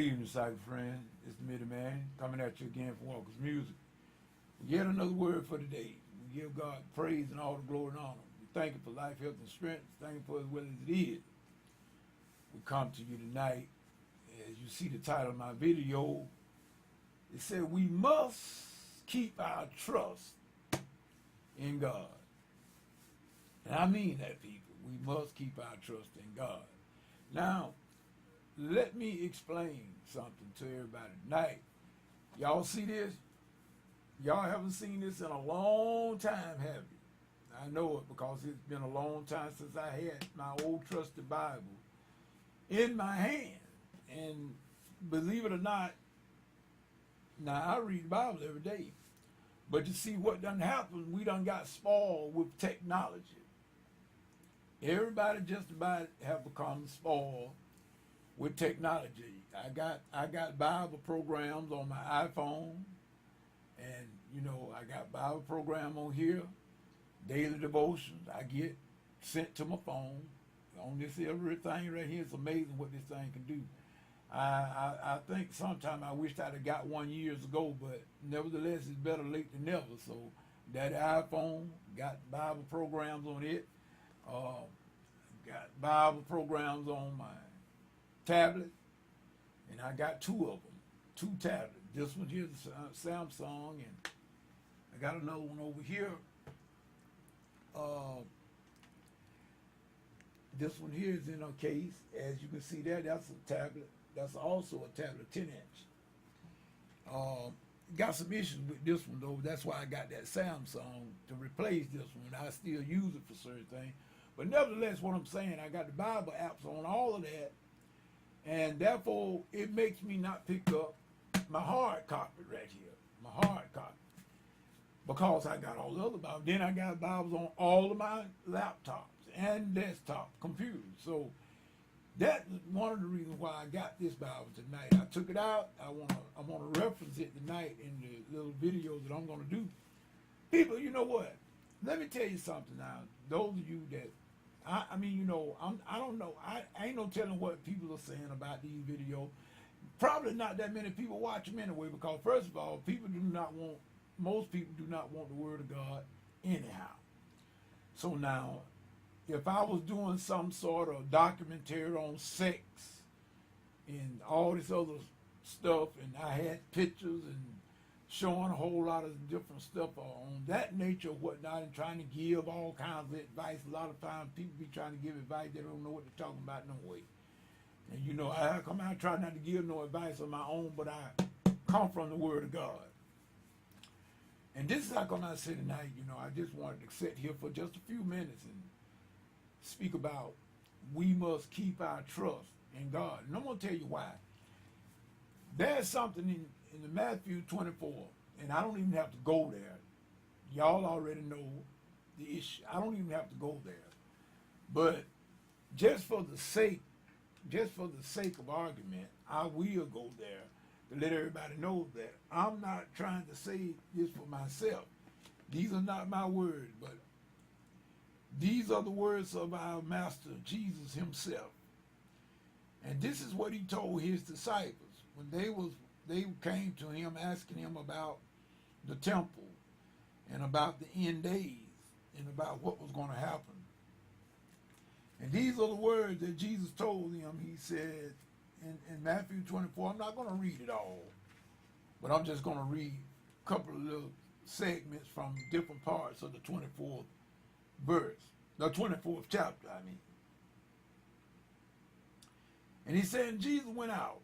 evening, Cypher friend. It's the Middy Man coming at you again from Walker's Music. Yet another word for today. We give God praise and all the glory and honor. We thank Him for life, health, and strength. Thank Him for as well as it is. We come to you tonight. As you see the title of my video, it said we must keep our trust in God. And I mean that, people. We must keep our trust in God. Now, let me explain something to everybody tonight. Y'all see this? Y'all haven't seen this in a long time, have you? I know it because it's been a long time since I had my old trusted Bible in my hand. And believe it or not, now I read the Bible every day. But you see what done happened, we done got spoiled with technology. Everybody just about have become spoiled with technology. I got Bible programs on my iPhone, and I got Bible program on here, daily devotions I get sent to my phone. On this everything right here, it's amazing what this thing can do. I think sometime I wished I'd have got one years ago, but nevertheless, it's better late than never. So that iPhone got Bible programs on it. Got Bible programs on my tablet, and I got two of them, two tablets. This one here is Samsung, and I got another one over here. This one here is in a case. As you can see there, that's a tablet. That's also a tablet, 10-inch. Got some issues with this one, though. That's why I got that Samsung to replace this one. I still use it for certain things. But nevertheless, what I'm saying, I got the Bible apps on all of that, and therefore it makes me not pick up my hard copy right here, my hard copy, because I got all the other Bibles. Then I got Bibles on all of my laptops and desktop computers. So that's one of the reasons why I got this Bible tonight. I took it out. I want to reference it tonight in the little videos that I'm going to do. People, you know what? Let me tell you something now. Those of you that I don't know. I ain't no telling what people are saying about these videos. Probably not that many people watch them anyway, because first of all, most people do not want the Word of God anyhow. So now, if I was doing some sort of documentary on sex and all this other stuff, and I had pictures and showing a whole lot of different stuff on that nature, whatnot, and trying to give all kinds of advice. A lot of times people be trying to give advice, they don't know what they're talking about no way. And I come out try not to give no advice of my own, but I come from the Word of God. And this is how come I say tonight, I just wanted to sit here for just a few minutes and speak about we must keep our trust in God. And I'm going to tell you why. There's something in the Matthew 24, and I don't even have to go there. Y'all already know the issue. I don't even have to go there. But just for the sake of argument, I will go there to let everybody know that I'm not trying to say this for myself. These are not my words, but these are the words of our Master Jesus himself. And this is what he told his disciples when they came to him asking him about the temple and about the end days and about what was going to happen. And these are the words that Jesus told them. He said in Matthew 24, I'm not going to read it all, but I'm just going to read a couple of little segments from different parts of the 24th verse, the 24th chapter, I mean. And he said, Jesus went out,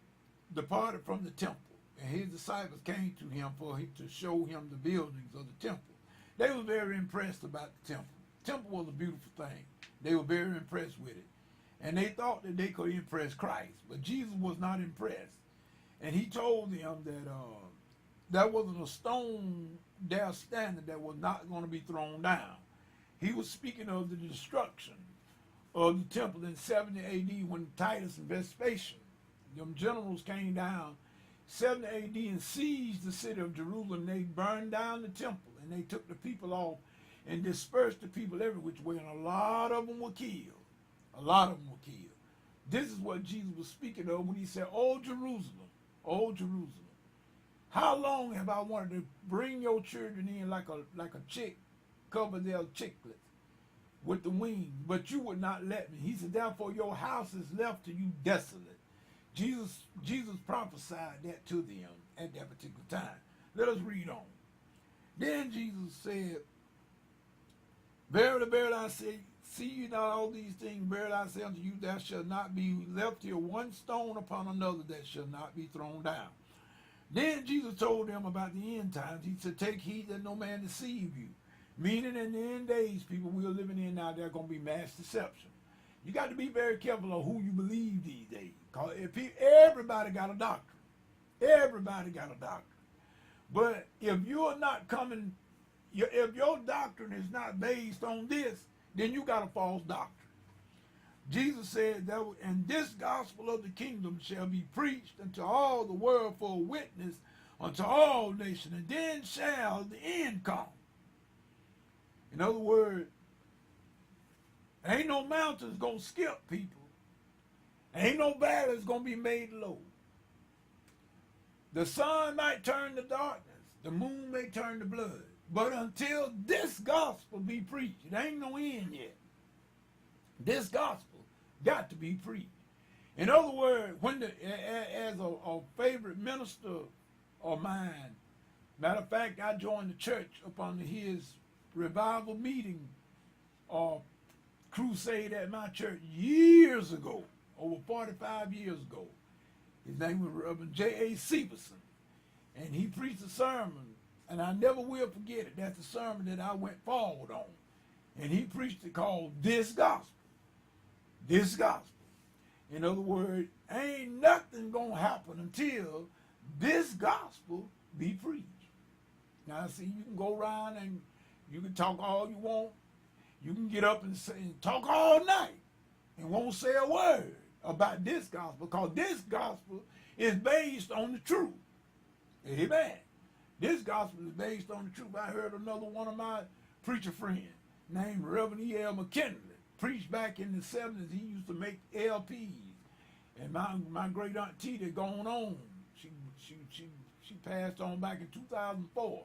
departed from the temple, and his disciples came to him to show him the buildings of the temple. They were very impressed about the temple. The temple was a beautiful thing. They were very impressed with it. And they thought that they could impress Christ, but Jesus was not impressed. And he told them that there wasn't a stone there standing that was not going to be thrown down. He was speaking of the destruction of the temple in 70 A.D. when Titus and Vespasian, them generals, came down 70 A.D. and seized the city of Jerusalem. They burned down the temple, and they took the people off and dispersed the people every which way, and a lot of them were killed. A lot of them were killed. This is what Jesus was speaking of when he said, "Oh, Jerusalem, Oh, Jerusalem, how long have I wanted to bring your children in like a chick cover their chicklets with the wings, but you would not let me. He said, therefore your house is left to you desolate. Jesus prophesied that to them at that particular time. Let us read on. Then Jesus said, verily, verily, I say, see you not all these things, verily I say unto you, there shall not be left here one stone upon another that shall not be thrown down. Then Jesus told them about the end times. He said, take heed that no man deceive you. Meaning in the end days, people we are living in now, there's going to be mass deception. You got to be very careful of who you believe these days. Because everybody got a doctrine. Everybody got a doctrine. But if you're not coming, if your doctrine is not based on this, then you got a false doctrine. Jesus said that, and this gospel of the kingdom shall be preached unto all the world for a witness unto all nations, and then shall the end come. In other words, ain't no mountains gonna skip people. Ain't no valleys gonna be made low. The sun might turn to darkness, the moon may turn to blood, but until this gospel be preached, it ain't no end yet. This gospel got to be preached. In other words, when as a favorite minister of mine, matter of fact, I joined the church up under his revival meeting or crusade at my church years ago, over 45 years ago. His name was Reverend J.A. Severson, and he preached a sermon, and I never will forget it. That's the sermon that I went forward on. And he preached it called This Gospel. This Gospel. In other words, ain't nothing going to happen until this gospel be preached. Now, see, you can go around and you can talk all you want. You can get up and talk all night and won't say a word about this gospel, because this gospel is based on the truth. Amen. This gospel is based on the truth. I heard another one of my preacher friends named Reverend E.L. McKinley preached back in the 70s. He used to make LPs. And my great aunt Tita gone on. She passed on back in 2004.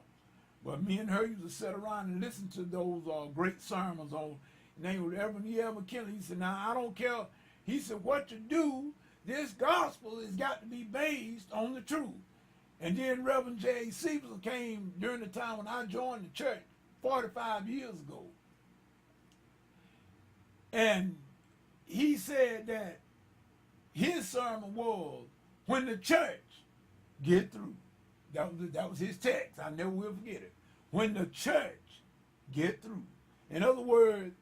But me and her used to sit around and listen to those great sermons on. Named Reverend E.L. McKinley. He said, now I don't care. He said, what you do, this gospel has got to be based on the truth. And then Reverend J. Severson came during the time when I joined the church 45 years ago. And he said that his sermon was, when the church get through. That was his text. I never will forget it. When the church get through. In other words,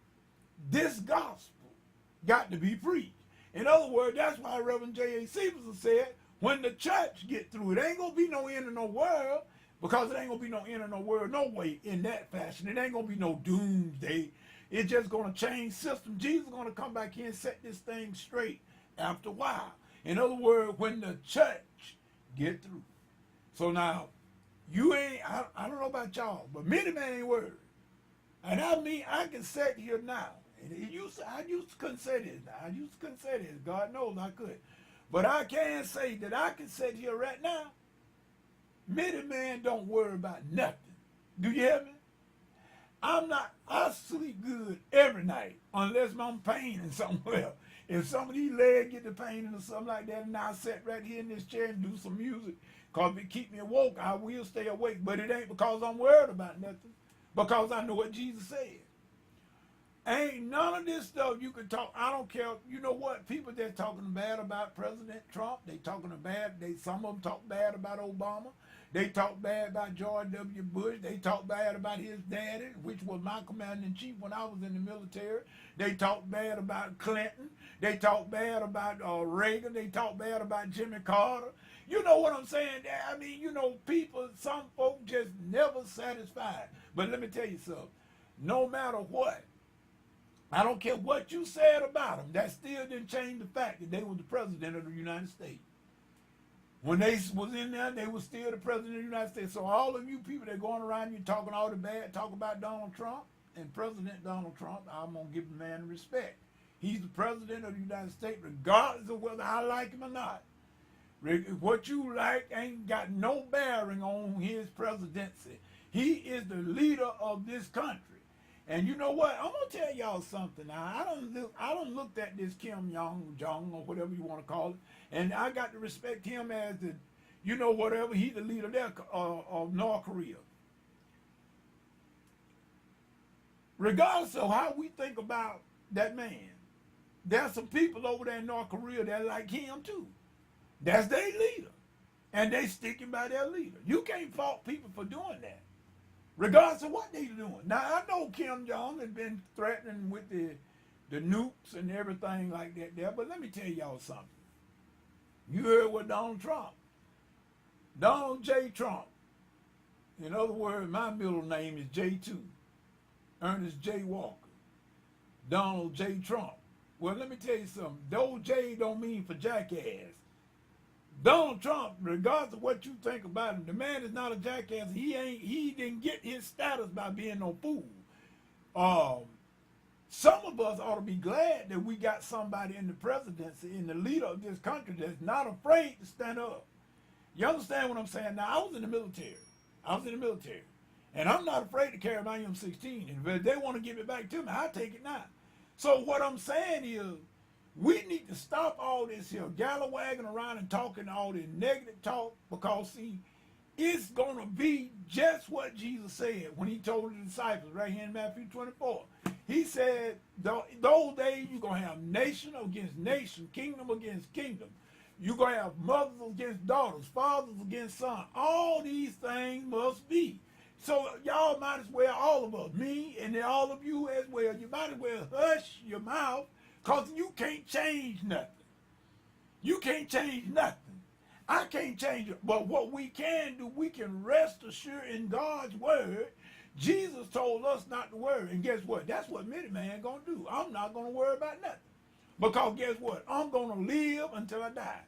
this gospel got to be preached. In other words, that's why Reverend J.A. Severson said, when the church get through, it ain't going to be no end of no world, because it ain't going to be no end of no world, no way in that fashion. It ain't going to be no doomsday. It's just going to change system. Jesus is going to come back here and set this thing straight after a while. In other words, when the church get through. So now, you ain't, I don't know about y'all, but many men ain't worried. And I mean, I can sit here now. And I used to couldn't say this. I used to couldn't say this. God knows I could. But I can say that I can sit here right now. Many men don't worry about nothing. Do you hear me? I sleep good every night unless I'm paining somewhere. If some of these legs get the pain or something like that, and I sit right here in this chair and do some music, because it keep me awoke, I will stay awake. But it ain't because I'm worried about nothing, because I know what Jesus said. Ain't none of this stuff you can talk. I don't care. You know what? People that talking bad about President Trump, they talking bad. Some of them talk bad about Obama. They talk bad about George W. Bush. They talk bad about his daddy, which was my commander-in-chief when I was in the military. They talk bad about Clinton. They talk bad about Reagan. They talk bad about Jimmy Carter. You know what I'm saying? I mean, you know, people, some folk just never satisfied. But let me tell you something. No matter what, I don't care what you said about them, that still didn't change the fact that they were the president of the United States. When they was in there, they were still the president of the United States. So all of you people that going around you talking all the bad, talk about Donald Trump and President Donald Trump, I'm going to give the man respect. He's the president of the United States, regardless of whether I like him or not. What you like ain't got no bearing on his presidency. He is the leader of this country. And you know what? I'm gonna tell y'all something. Now, I don't looked at this Kim Jong or whatever you want to call it, and I got to respect him as the, you know, whatever. He's the leader there of North Korea. Regardless of how we think about that man, there's some people over there in North Korea that like him too. That's their leader, and they sticking by their leader. You can't fault people for doing that, regardless of what they doing. Now, I know Kim Jong has been threatening with the nukes and everything like that there, but let me tell y'all something. You heard what Donald J. Trump, in other words, my middle name is J2, Ernest J. Walker, Donald J. Trump. Well, let me tell you something. Those J don't mean for jackass. Donald Trump, regardless of what you think about him, the man is not a jackass. He didn't get his status by being no fool. Some of us ought to be glad that we got somebody in the presidency, in the leader of this country, that's not afraid to stand up. You understand what I'm saying? Now, I was in the military. And I'm not afraid to carry my M16. And if they want to give it back to me, I'll take it now. So what I'm saying is, we need to stop all this here galliwagging around and talking all this negative talk, because, see, it's going to be just what Jesus said when he told the disciples right here in Matthew 24. He said, those days you're going to have nation against nation, kingdom against kingdom. You're going to have mothers against daughters, fathers against sons. All these things must be. So y'all might as well, all of us, me and then all of you as well, you might as well hush your mouth, because you can't change nothing. You can't change nothing. I can't change it. But what we can do, we can rest assured in God's word. Jesus told us not to worry. And guess what? That's what Minuteman going to do. I'm not going to worry about nothing. Because guess what? I'm going to live until I die.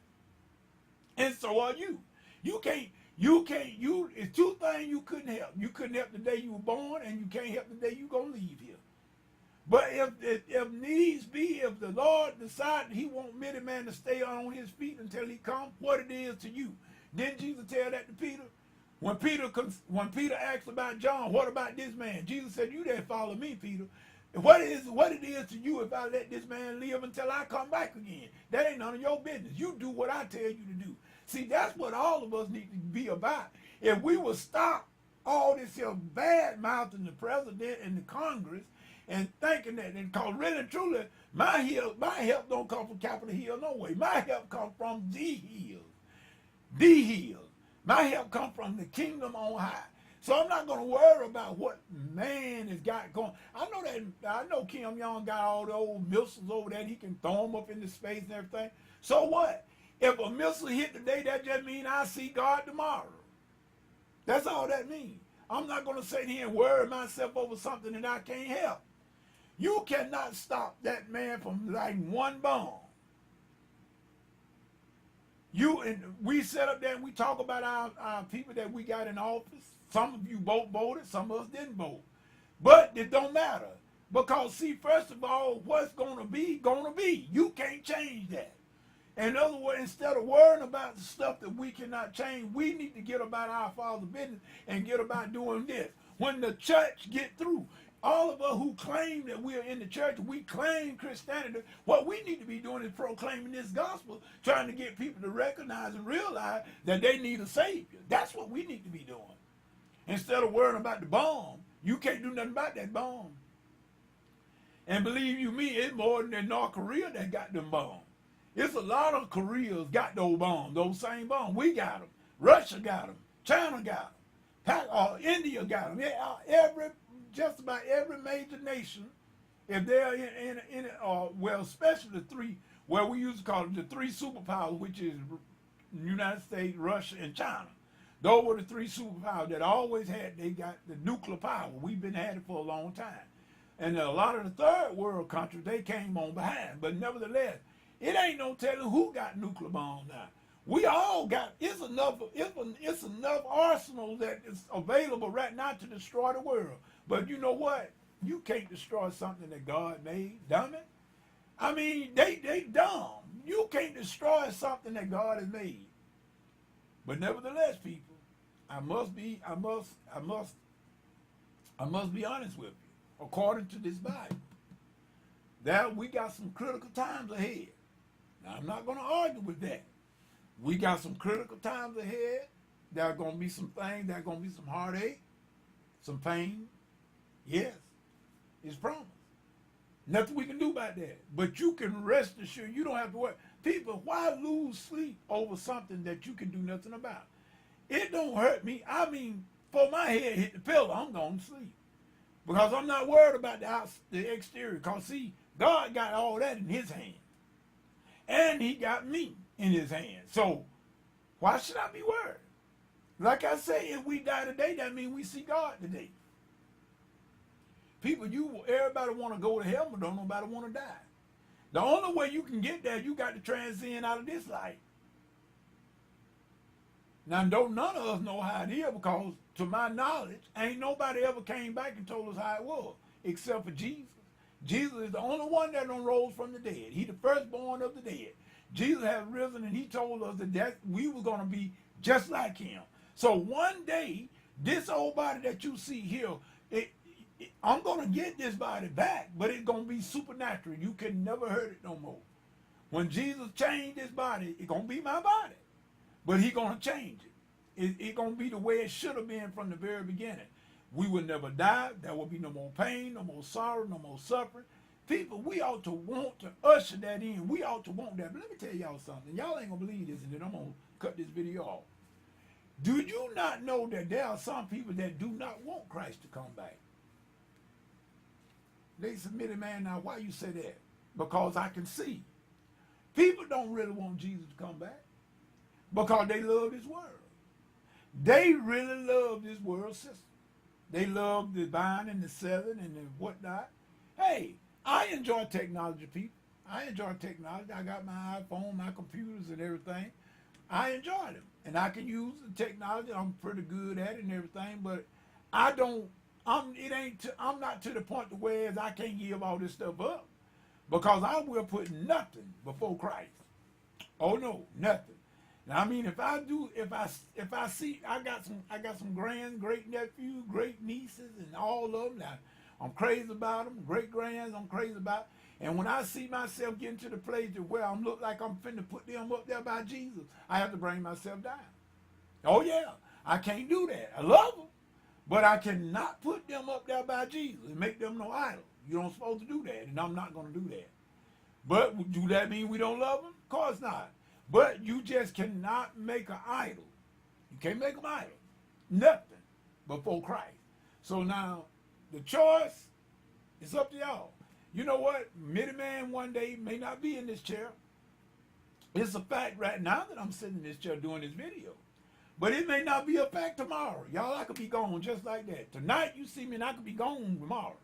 And so are you. It's two things you couldn't help. You couldn't help the day you were born, and you can't help the day you're going to leave here. But if needs be, if the Lord decides he want Minuteman to stay on his feet until he comes, what it is to you. Didn't Jesus tell that to Peter? When Peter asked about John, what about this man? Jesus said, you didn't follow me, Peter. What it is to you if I let this man live until I come back again? That ain't none of your business. You do what I tell you to do. See, that's what all of us need to be about. If we will stop all this here bad mouthing the president and the Congress and thinking that, and because really and truly, my help don't come from Capitol Hill no way. My help comes from the hill. The hill. My help comes from the kingdom on high. So I'm not going to worry about what man has got going. I know Kim Jong got all the old missiles over there. He can throw them up into space and everything. So what? If a missile hit today, that just means I see God tomorrow. That's all that means. I'm not going to sit here and worry myself over something that I can't help. You cannot stop that man from lighting one bomb. We sit up there and we talk about our people that we got in office. Some of you voted, some of us didn't vote. But it don't matter. Because, see, first of all, what's going to be. You can't change that. In other words, instead of worrying about the stuff that we cannot change, we need to get about our Father's business and get about doing this. When the church get through, all of us who claim that we are in the church, we claim Christianity, what we need to be doing is proclaiming this gospel, trying to get people to recognize and realize that they need a Savior. That's what we need to be doing. Instead of worrying about the bomb, you can't do nothing about that bomb. And believe you me, it's more than North Korea that got them bombs. It's a lot of Koreas got those bombs, those same bombs. We got them. Russia got them. China got them. India got them. Just about every major nation, if they're especially the three, well, we used to call them the three superpowers, which is United States, Russia, and China. Those were the three superpowers that always they got the nuclear power. We've been had it for a long time. And a lot of the third world countries, they came on behind. But nevertheless, it ain't no telling who got nuclear bombs now. We all got, it's enough arsenal that is available right now to destroy the world. But you know what? You can't destroy something that God made, dummy. I mean, they dumb. You can't destroy something that God has made. But nevertheless, people, I must be honest with you. According to this Bible, that we got some critical times ahead. Now, I'm not going to argue with that. We got some critical times ahead. There are going to be some things. There are going to be some heartache, some pain. Yes, it's promised. Nothing we can do about that. But you can rest assured you don't have to worry. People, why lose sleep over something that you can do nothing about? It don't hurt me. I mean, before my head hit the pillow, I'm going to sleep. Because I'm not worried about the exterior. Because, see, God got all that in his hand. And he got me in his hand. So, why should I be worried? Like I say, if we die today, that means we see God today. People, everybody want to go to heaven, but don't nobody want to die. The only way you can get there, you got to transcend out of this life. Now, none of us know how it is because, to my knowledge, ain't nobody ever came back and told us how it was, except for Jesus. Jesus is the only one that done rose from the dead. He the firstborn of the dead. Jesus has risen, and he told us that we were going to be just like him. So one day, this old body that you see here, I'm going to get this body back, but it's going to be supernatural. You can never hurt it no more. When Jesus changed this body, it's going to be my body. But he's going to change it. It's going to be the way it should have been from the very beginning. We will never die. There will be no more pain, no more sorrow, no more suffering. People, we ought to want to usher that in. We ought to want that. But let me tell y'all something. Y'all ain't going to believe this, and then I'm going to cut this video off. Do you not know that there are some people that do not want Christ to come back? They submitted, man, now why you say that? Because I can see. People don't really want Jesus to come back because they love this world. They really love this world system. They love the buying and the selling and the whatnot. Hey, I enjoy technology, people. I enjoy technology. I got my iPhone, my computers and everything. I enjoy them. And I can use the technology. I'm pretty good at it and everything, but I'm not to the point to where I can't give all this stuff up. Because I will put nothing before Christ. Oh no, nothing. Now I mean, if I see I got some great nephews, great nieces, and all of them. Now I'm crazy about them. Great grands, I'm crazy about. And when I see myself getting to the place where I look like I'm finna put them up there by Jesus, I have to bring myself down. Oh yeah, I can't do that. I love them, but I cannot put them up there by Jesus and make them no idol. You don't supposed to do that, and I'm not going to do that. But do that mean we don't love them? Of course not. But you just cannot make an idol. You can't make an idol. Nothing before Christ. So now, the choice is up to y'all. You know what? Many-Man one day may not be in this chair. It's a fact right now that I'm sitting in this chair doing this video. But it may not be a fact tomorrow. Y'all, I could be gone just like that. Tonight, you see me, and I could be gone tomorrow.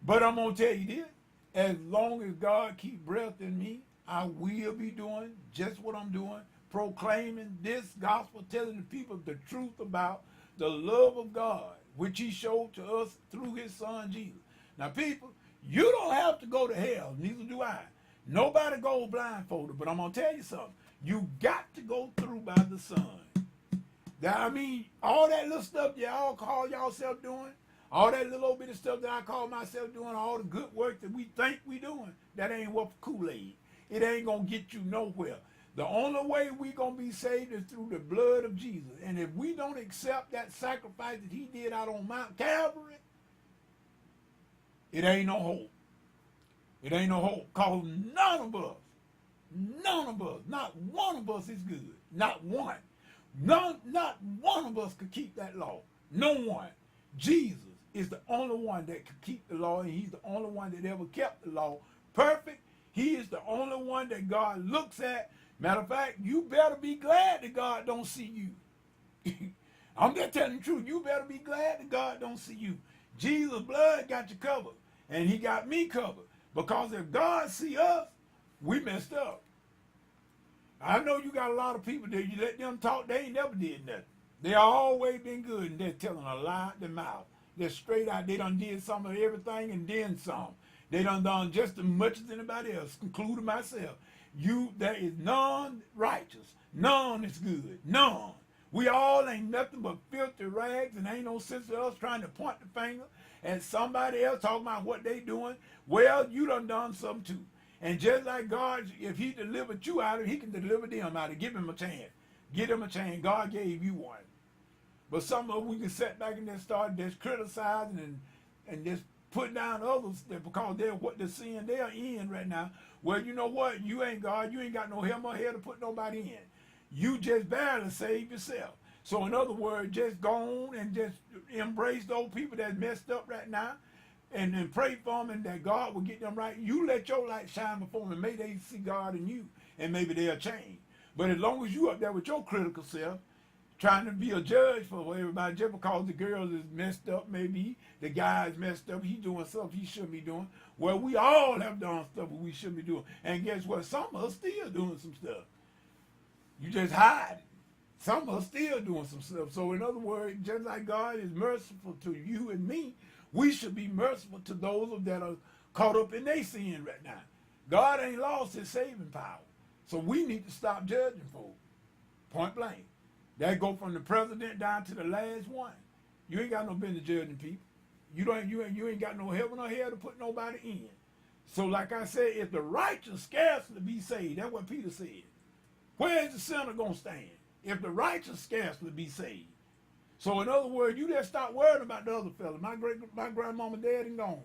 But I'm going to tell you this. As long as God keep breath in me, I will be doing just what I'm doing, proclaiming this gospel, telling the people the truth about the love of God, which he showed to us through his son, Jesus. Now, people, you don't have to go to hell, neither do I. Nobody goes blindfolded, but I'm going to tell you something. You got to go through by the Son. I mean, all that little stuff y'all call yourself doing, all that little bit of stuff that I call myself doing, all the good work that we think we doing, that ain't worth Kool-Aid. It ain't going to get you nowhere. The only way we going to be saved is through the blood of Jesus. And if we don't accept that sacrifice that he did out on Mount Calvary, it ain't no hope. It ain't no hope. Because none of us, not one of us is good. Not one. Not one of us could keep that law. No one. Jesus is the only one that could keep the law, and he's the only one that ever kept the law perfect. He is the only one that God looks at. Matter of fact, you better be glad that God don't see you. I'm just telling the truth. You better be glad that God don't see you. Jesus' blood got you covered, and he got me covered. Because if God see us, we messed up. I know you got a lot of people that you let them talk, they ain't never did nothing. They always been good, and they're telling a lie out their mouth. They're straight out. They done did some of everything and then some. They done just as much as anybody else, including myself. There is none righteous, none is good, none. We all ain't nothing but filthy rags, and ain't no sense of us trying to point the finger at somebody else talking about what they doing. Well, you done something too. And just like God, if he delivered you out of it, he can deliver them out of it. Give him a chance. Give them a chance. God gave you one. But some of them, we can sit back and just start just criticizing and just putting down others because they're what they're seeing they're in right now. Well, you know what? You ain't God. You ain't got no helmet here to put nobody in. You just barely save yourself. So in other words, just go on and just embrace those people that messed up right now and then pray for them and that God will get them right. You let your light shine before them and may they see God in you and maybe they'll change. But as long as you up there with your critical self, trying to be a judge for everybody just because the girl is messed up, maybe the guy is messed up, he's doing stuff he shouldn't be doing. Well, we all have done stuff we shouldn't be doing. And guess what? Some of us still doing some stuff. You just hide it. Some of us still doing some stuff. So in other words, just like God is merciful to you and me, we should be merciful to those that are caught up in their sin right now. God ain't lost his saving power. So we need to stop judging folks. Point blank. That go from the president down to the last one. You ain't got no business judging people. You ain't got no heaven or hell to put nobody in. So like I said, if the righteous scarcely be saved, that's what Peter said. Where is the sinner gonna stand? If the righteous scarcely be saved. So in other words, you just stop worrying about the other fella. My grandmama dead and gone.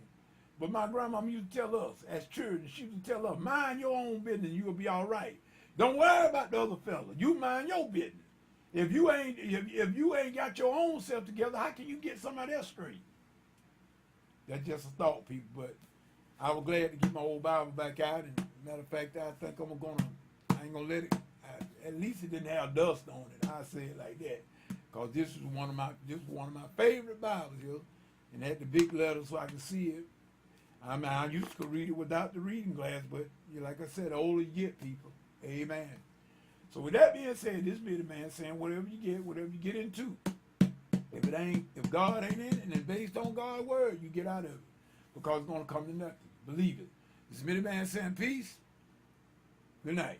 But my grandmama used to tell us as children, she used to tell us, mind your own business, you'll be all right. Don't worry about the other fella. You mind your business. If you ain't got your own self together, how can you get somebody else straight? That's just a thought, people. But I was glad to get my old Bible back out. And matter of fact, I think I ain't gonna let it. At least it didn't have dust on it. I say it like that, cause this is one of my favorite Bibles here, and it had the big letters so I could see it. I mean, I used to read it without the reading glass, but like I said, the older you get, people. Amen. So with that being said, this be the man saying, whatever you get into, if God ain't in it and it's based on God's word, you get out of it, because it's gonna come to nothing. Believe it. This be the man saying peace. Good night.